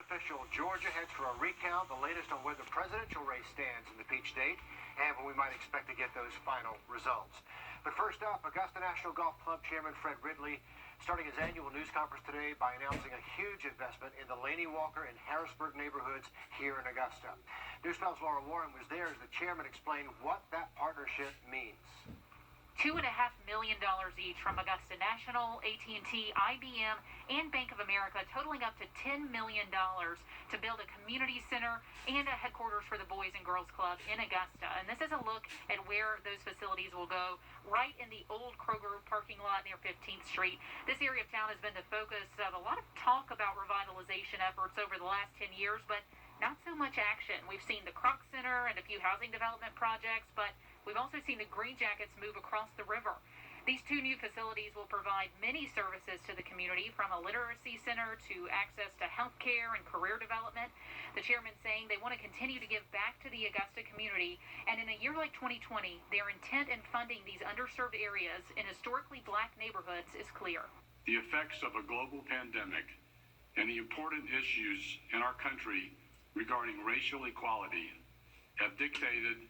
official. Georgia heads for a recount, the latest on where the presidential race stands in the Peach State, and when we might expect to get those final results. But first up, Augusta National Golf Club Chairman Fred Ridley starting his annual news conference today by announcing a huge investment in the Laney Walker and Harrisburg neighborhoods here in Augusta. News 12's Laura Warren was there as the chairman explained what that partnership means. $2.5 million each from Augusta National, AT&T, IBM, and Bank of America, totaling up to $10 million to build a community center and a headquarters for the Boys and Girls Club in Augusta. And this is a look at where those facilities will go, right in the old Kroger parking lot near 15th Street. This area of town has been the focus of a lot of talk about revitalization efforts over the last 10 years, but not so much action. We've seen the Kroc Center and a few housing development projects, but we've also seen the Green Jackets move across the river. These two new facilities will provide many services to the community, from a literacy center to access to health care and career development. The chairman saying they want to continue to give back to the Augusta community, and in a year like 2020, their intent in funding these underserved areas in historically black neighborhoods is clear. The effects of a global pandemic and the important issues in our country regarding racial equality have dictated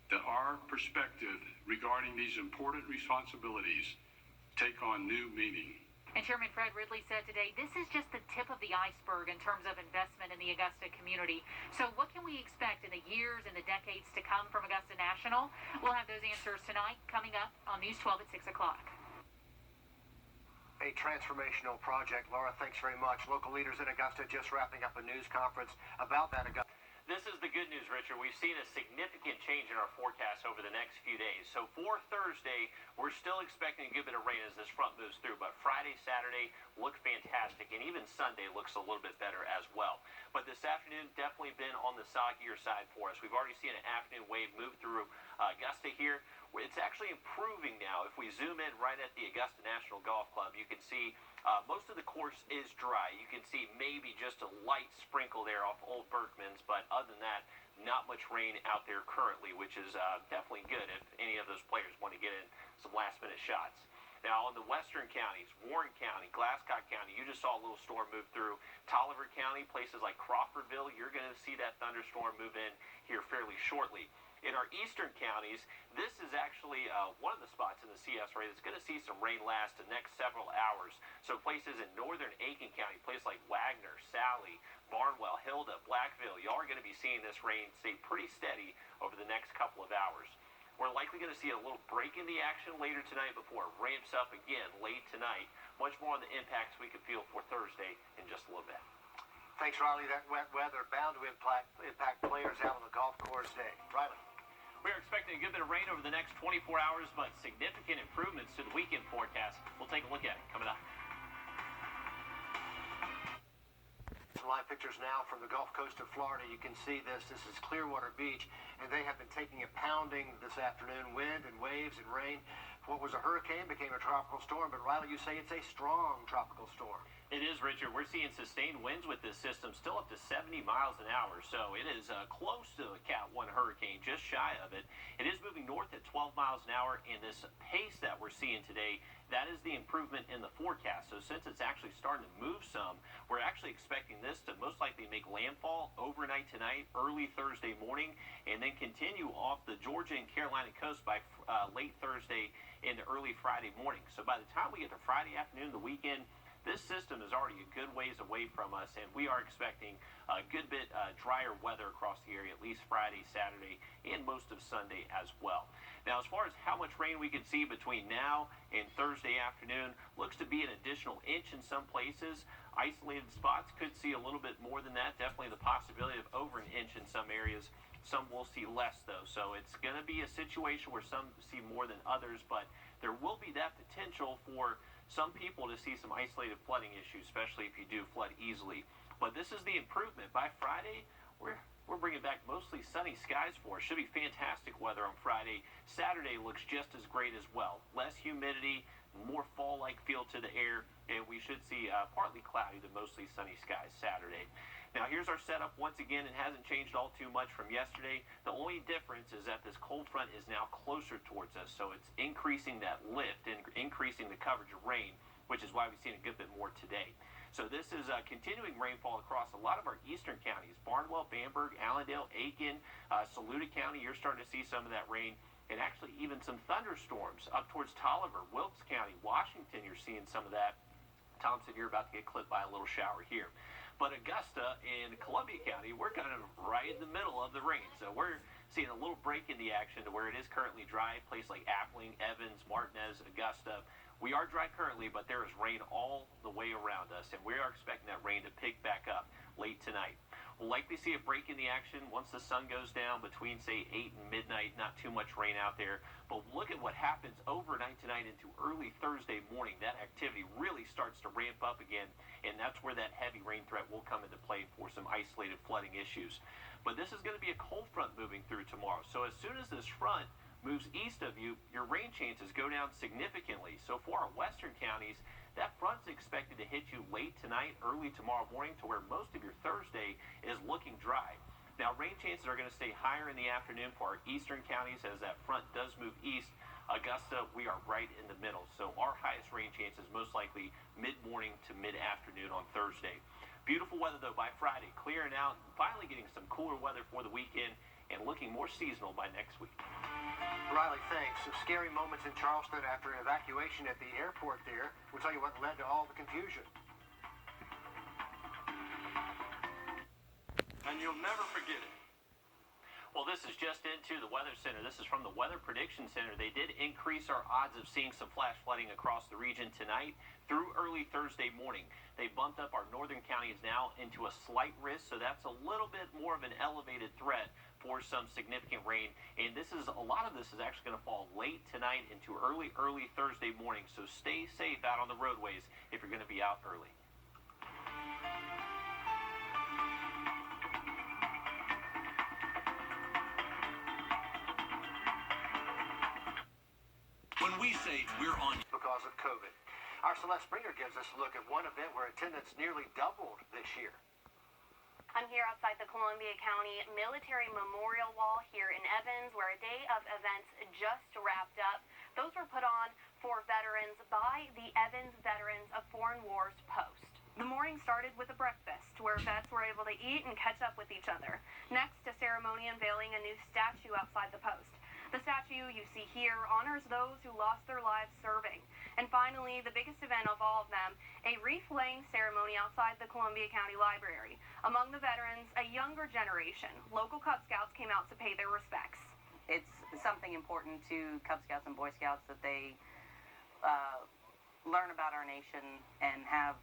that our perspective regarding these important responsibilities take on new meaning. And Chairman Fred Ridley said today, this is just the tip of the iceberg in terms of investment in the Augusta community. So what can we expect in the years and the decades to come from Augusta National? We'll have those answers tonight, coming up on News 12 at 6 o'clock. A transformational project. Laura, thanks very much. Local leaders in Augusta just wrapping up a news conference about that. This is the good news, Richard. We've seen a significant change in our forecast over the next few days. So for Thursday, we're still expecting a good bit of rain as this front moves through. But Friday, Saturday look fantastic. And even Sunday looks a little bit better as well. But this afternoon definitely been on the soggier side for us. We've already seen an afternoon wave move through Augusta here. It's actually improving now. If we zoom in right at the Augusta National Golf Club, you can see most of the course is dry. You can see maybe just a light sprinkle there off Old Berkman's, but other than that, not much rain out there currently, which is definitely good if any of those players want to get in some last-minute shots. Now, in the western counties, Warren County, Glasscock County, you just saw a little storm move through. Tolliver County, places like Crawfordville, you're going to see that thunderstorm move in here fairly shortly. In our eastern counties, this is actually one of the spots in the CS area that's going to see some rain last the next several hours. So places in northern Aiken County, places like Wagner, Sally, Barnwell, Hilda, Blackville, y'all are going to be seeing this rain stay pretty steady over the next couple of hours. We're likely going to see a little break in the action later tonight before it ramps up again late tonight. Much more on the impacts we could feel for Thursday in just a little bit. Thanks, Riley. That wet weather bound to impact players out on the golf course day. Riley. We're expecting a good bit of rain over the next 24 hours, but significant improvements to the weekend forecast. We'll take a look at it coming up. Some live pictures now from the Gulf Coast of Florida. You can see this. This is Clearwater Beach, and they have been taking a pounding this afternoon. Wind and waves and rain. What was a hurricane became a tropical storm, but Riley, you say it's a strong tropical storm. It is, Richard. We're seeing sustained winds with this system, still up to 70 miles an hour. So it is close to a Cat 1 hurricane, just shy of it. It is moving north at 12 miles an hour, and this pace that we're seeing today, that is the improvement in the forecast. So since it's actually starting to move some, we're actually expecting this to most likely make landfall overnight tonight, early Thursday morning, and then continue off the Georgia and Carolina coast by late Thursday into early Friday morning. So by the time we get to Friday afternoon, the weekend, this system is already a good ways away from us, and we are expecting a good bit drier weather across the area, at least Friday, Saturday, and most of Sunday as well. Now, as far as how much rain we could see between now and Thursday afternoon, looks to be an additional inch in some places. Isolated spots could see a little bit more than that. Definitely the possibility of over an inch in some areas. Some will see less, though. So it's going to be a situation where some see more than others, but there will be that potential for some people to see some isolated flooding issues, especially if you do flood easily. But this is the improvement. By Friday, we're bringing back mostly sunny skies for us. Should be fantastic weather on Friday. Saturday looks just as great as well. Less humidity, more fall-like feel to the air, and we should see partly cloudy to mostly sunny skies Saturday. Now, here's our setup. Once again, it hasn't changed all too much from yesterday. The only difference is that this cold front is now closer towards us, so it's increasing that lift and increasing the coverage of rain, which is why we've seen a good bit more today. So this is continuing rainfall across a lot of our eastern counties. Barnwell, Bamberg, Allendale, Aiken, Saluda County, you're starting to see some of that rain. And actually even some thunderstorms up towards Tolliver, Wilkes County, Washington, you're seeing some of that. Thompson, you're about to get clipped by a little shower here. But Augusta and Columbia County, we're kind of right in the middle of the rain. So we're seeing a little break in the action to where it is currently dry. Places like Appling, Evans, Martinez, Augusta. We are dry currently, but there is rain all the way around us. And we are expecting that rain to pick back up late tonight. We'll likely see a break in the action once the sun goes down between, say, 8 and midnight. Not too much rain out there. But look at what happens overnight tonight into early Thursday morning. That activity really starts to ramp up again, and that's where that heavy rain threat will come into play for some isolated flooding issues. But this is going to be a cold front moving through tomorrow. So as soon as this front moves east of you, your rain chances go down significantly. So for our western counties, that front's expected to hit you late tonight, early tomorrow morning, to where most of your Thursday is looking dry. Now, rain chances are going to stay higher in the afternoon for our eastern counties as that front does move east. Augusta, we are right in the middle. So our highest rain chances most likely mid-morning to mid-afternoon on Thursday. Beautiful weather, though, by Friday. Clearing out, finally getting some cooler weather for the weekend and looking more seasonal by next week. Riley, thanks. Some scary moments in Charleston after an evacuation at the airport there. We'll tell you what led to all the confusion. And you'll never forget it. Well, this is just into the Weather Center. This is from the Weather Prediction Center. They did increase our odds of seeing some flash flooding across the region tonight through early Thursday morning. They bumped up our northern counties now into a slight risk, so that's a little bit more of an elevated threat for some significant rain. And a lot of this is actually going to fall late tonight into early Thursday morning. So stay safe out on the roadways if you're going to be out early. When we say we're on Because of COVID. Our Celeste Springer gives us a look at one event where attendance nearly doubled this year. I'm here outside the Columbia County Military Memorial Wall here in Evans, where a day of events just wrapped up. Those were put on for veterans by the Evans Veterans of Foreign Wars Post. The morning started with a breakfast where vets were able to eat and catch up with each other. Next, a ceremony unveiling a new statue outside the post. The statue you see here honors those who lost their lives serving. And finally, the biggest event of all of them, a wreath-laying ceremony outside the Columbia County Library. Among the veterans, a younger generation. Local Cub Scouts came out to pay their respects. It's something important to Cub Scouts and Boy Scouts that they learn about our nation and have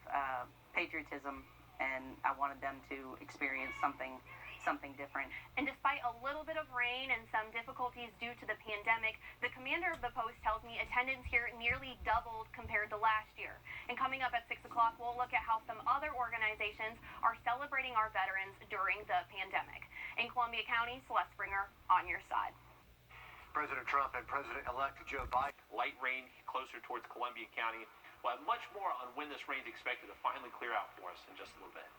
patriotism, and I wanted them to experience something different. And despite a little bit of rain and some difficulties due to the pandemic, the commander of the post tells me attendance here nearly doubled compared to last year. And coming up at 6 o'clock, we'll look at how some other organizations are celebrating our veterans during the pandemic. In Columbia County, Celeste Springer on your side. President Trump and President-elect Joe Biden. Light rain closer towards Columbia County. We'll have much more on when this rain is expected to finally clear out for us in just a little bit.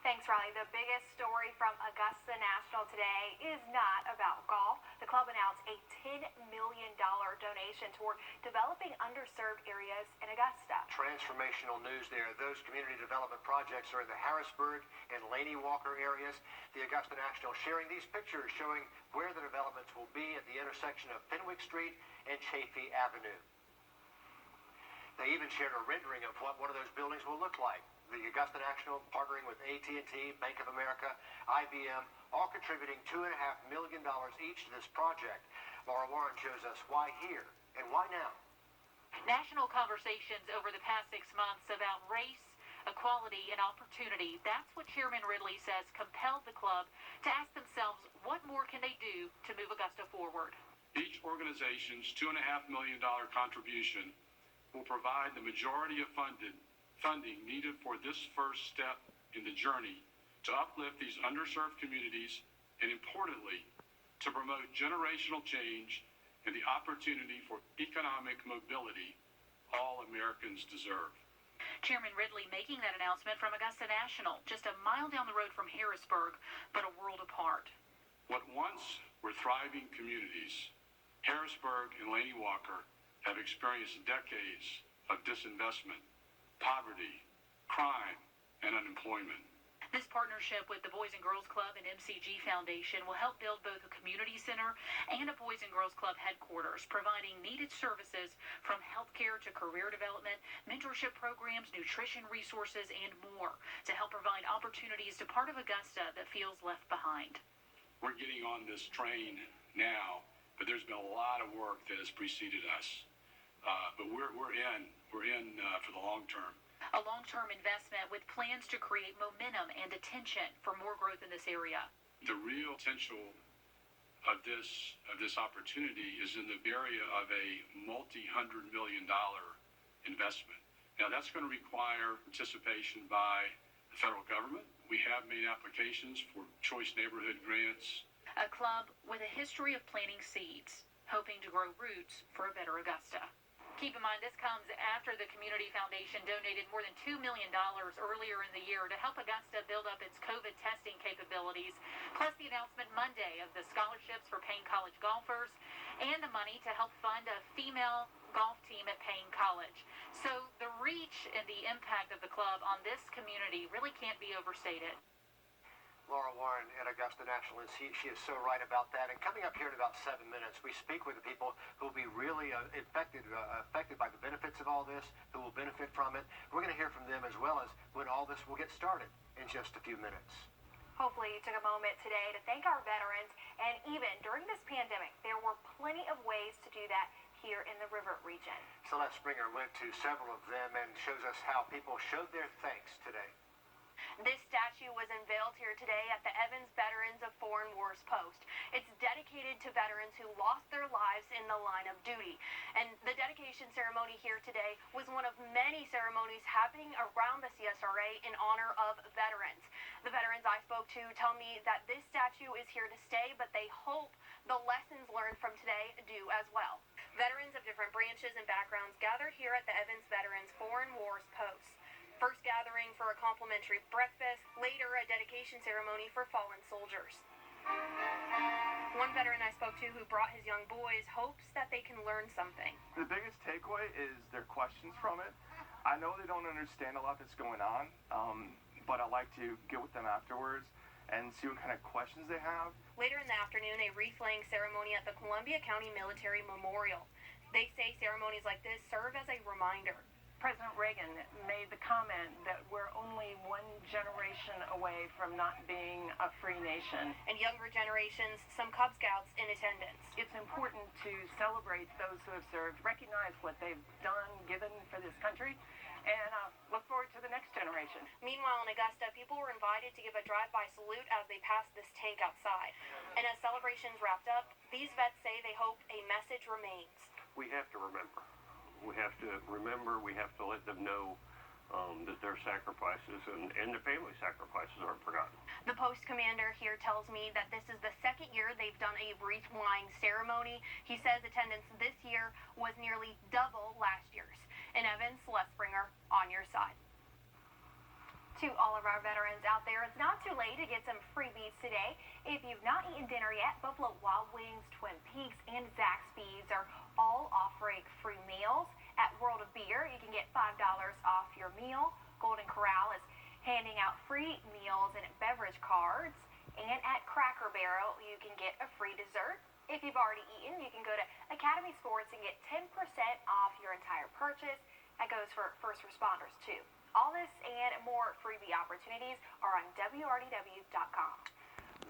Thanks, Riley. The biggest story from Augusta National today is not about golf. The club announced a $10 million donation toward developing underserved areas in Augusta. Transformational news there. Those community development projects are in the Harrisburg and Laney Walker areas. The Augusta National sharing these pictures showing where the developments will be at the intersection of Fenwick Street and Chafee Avenue. They even shared a rendering of what one of those buildings will look like. The Augusta National partnering with AT&T, Bank of America, IBM, all contributing $2.5 million each to this project. Laura Warren shows us why here and why now. National conversations over the past 6 months about race, equality, and opportunity. That's what Chairman Ridley says compelled the club to ask themselves, what more can they do to move Augusta forward? Each organization's $2.5 million contribution will provide the majority of funding needed for this first step in the journey to uplift these underserved communities and, importantly, to promote generational change and the opportunity for economic mobility all Americans deserve. Chairman Ridley making that announcement from Augusta National, just a mile down the road from Harrisburg, but a world apart. What once were thriving communities, Harrisburg and Laney Walker have experienced decades of disinvestment, poverty, crime, and unemployment. This partnership with the Boys and Girls Club and MCG Foundation will help build both a community center and a Boys and Girls Club headquarters, providing needed services from healthcare to career development, mentorship programs, nutrition resources, and more to help provide opportunities to part of Augusta that feels left behind. We're getting on this train now, but there's been a lot of work that has preceded us. But we're in for the long term. A long-term investment with plans to create momentum and attention for more growth in this area. The real potential of this opportunity is in the area of a multi-$100 million investment. Now that's going to require participation by the federal government. We have made applications for choice neighborhood grants. A club with a history of planting seeds, hoping to grow roots for a better Augusta. Keep in mind, this comes after the Community Foundation donated more than $2 million earlier in the year to help Augusta build up its COVID testing capabilities, plus the announcement Monday of the scholarships for Payne College golfers and the money to help fund a female golf team at Payne College. So the reach and the impact of the club on this community really can't be overstated. Laura Warren at Augusta National, and she is so right about that. And coming up here in about 7 minutes, we speak with the people who will be really affected by the benefits of all this, who will benefit from it. We're going to hear from them as well as when all this will get started in just a few minutes. Hopefully you took a moment today to thank our veterans, and even during this pandemic, there were plenty of ways to do that here in the River region. Celeste Springer went to several of them and shows us how people showed their thanks today. This statue was unveiled here today at the Evans Veterans of Foreign Wars Post. It's dedicated to veterans who lost their lives in the line of duty. And the dedication ceremony here today was one of many ceremonies happening around the CSRA in honor of veterans. The veterans I spoke to tell me that this statue is here to stay, but they hope the lessons learned from today do as well. Veterans of different branches and backgrounds gathered here at the Evans Veterans Foreign Wars Post. First gathering for a complimentary breakfast, later a dedication ceremony for fallen soldiers. One veteran I spoke to who brought his young boys hopes that they can learn something. The biggest takeaway is their questions from it. I know they don't understand a lot that's going on, but I like to get with them afterwards and see what kind of questions they have. Later in the afternoon, a wreath-laying ceremony at the Columbia County Military Memorial. They say ceremonies like this serve as a reminder. President Reagan made the comment that we're only one generation away from not being a free nation. And younger generations, some Cub Scouts in attendance. It's important to celebrate those who have served, recognize what they've done, given for this country, and look forward to the next generation. Meanwhile, in Augusta, people were invited to give a drive-by salute as they passed this tank outside. And as celebrations wrapped up, these vets say they hope a message remains. We have to remember. We have to remember, we have to let them know that their sacrifices and their family sacrifices aren't forgotten. The post commander here tells me that this is the second year they've done a wreath-laying ceremony. He says attendance this year was nearly double last year's. In Evans, Celeste Springer, on your side. To all of our veterans out there, it's not too late to get some freebies today. If you've not eaten dinner yet, Buffalo Wild Wings, Twin Peaks, and Zaxby's are all offering free meals. At Wrdw, you can get $5 off your meal. Golden Corral is handing out free meals and beverage cards. And at Cracker Barrel, you can get a free dessert. If you've already eaten, you can go to Academy Sports and get 10% off your entire purchase. That goes for first responders, too. All this and more freebie opportunities are on WRDW.com.